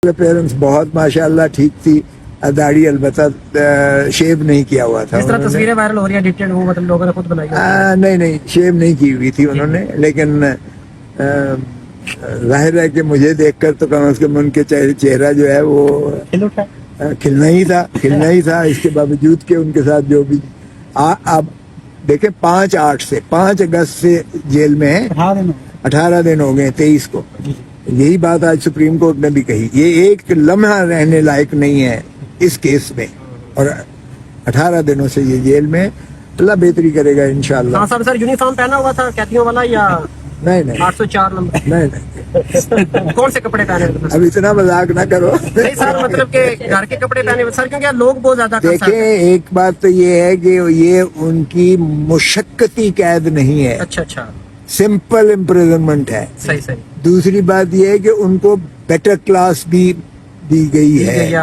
Parents بہت ماشاءاللہ ٹھیک تھی، داڑھی البتہ شیو نہیں کیا ہوا تھا. جس طرح تصویریں وائرل ہو رہی ہیں ایڈیٹڈ، وہ مطلب لوگوں نے خود بنائی ہے. نہیں شیو نہیں کی ہوئی تھی انہوں نے، لیکن ظاہر ہے کہ مجھے دیکھ کر تو کم از کم ان کے چہرہ جو ہے وہ کھلنا ہی تھا. اس کے باوجود کہ ان کے ساتھ جو بھی اب دیکھیں 5 اگست سے جیل میں ہیں، 18 دن ہو گئے 23 کو. یہی بات آج سپریم کورٹ نے بھی کہی، یہ ایک لمحہ رہنے لائق نہیں ہے اس کیس میں، اور 18 دنوں سے یہ جیل میں. اللہ بہتری کرے گا انشاءاللہ. ہاں صاحب، سر یونیفارم پہنا ہوا تھا قیدیوں والا یا نہیں 804 نمبر؟ نہیں کون سے کپڑے پہنے ہوئے؟ اب اتنا مذاق نہ کرو. نہیں سر، مطلب کہ گھر کے کپڑے پہنے ہوئے سر، کیونکہ لوگ بہت زیادہ دیکھیں ایک بات تو یہ ہے کہ یہ ان کی مشقتی قید نہیں ہے، اچھا سمپل امپریزنمنٹ ہے. صحیح. دوسری بات یہ ہے کہ ان کو بیٹر کلاس بھی دی گئی ہے.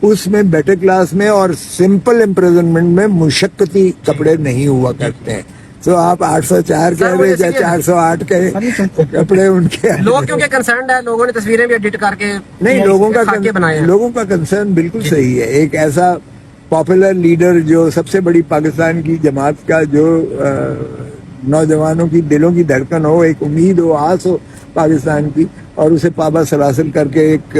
اس میں بیٹر کلاس میں اور سمپل امپریزنمنٹ میں مشقتی کپڑے نہیں ہوا کرتے ہیں. تو آپ 804 کہہ رہے یا 408 کہے، کپڑے ان کے لوگ کیونکہ کنسرنڈ ہے، لوگوں نے تصویریں بھی ایڈٹ کر کے نہیں، لوگوں کا کنسرن بالکل صحیح ہے. ایک ایسا پاپولر لیڈر جو سب سے بڑی پاکستان کی جماعت کا، جو نوجوانوں کی دلوں کی دھڑکن ہو، ایک امید ہو، آس ہو پاکستان کی، اور اسے پابا سلاسل کر کے ایک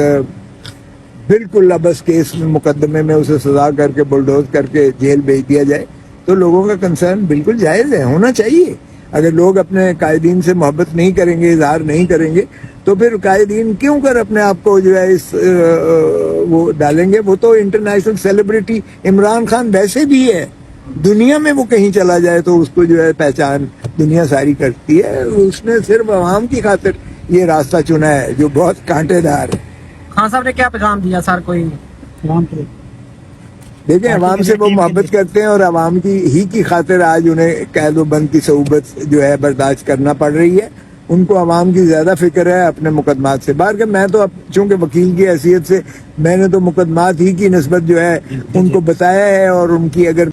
بالکل ابس کیس میں مقدمے میں اسے سزا کر کے بلڈوز کر کے جیل بھیج دیا جائے، تو لوگوں کا کنسرن بالکل جائز ہے، ہونا چاہیے. اگر لوگ اپنے قائدین سے محبت نہیں کریں گے، اظہار نہیں کریں گے، تو پھر قائدین کیوں کر اپنے آپ کو جو ہے اس وہ ڈالیں گے. وہ تو انٹرنیشنل سیلیبریٹی عمران خان ویسے بھی ہے، دنیا میں وہ کہیں چلا جائے تو اس کو جو ہے پہچان دنیا ساری کرتی ہے. اس نے صرف عوام کی خاطر یہ راستہ چنا ہے جو بہت کانٹے دار ہے. خان صاحب نے کیا پیغام دیا سر؟ کوئی دیکھیں عوام سے وہ محبت کرتے ہیں، اور عوام کی خاطر آج انہیں قید و بند کی صعوبت جو ہے برداشت کرنا پڑ رہی ہے. ان کو عوام کی زیادہ فکر ہے اپنے مقدمات سے. باہر کہ میں تو چونکہ وکیل کی حیثیت سے میں نے تو مقدمات ہی کی نسبت جو ہے ان کو بتایا ہے، اور ان کی اگر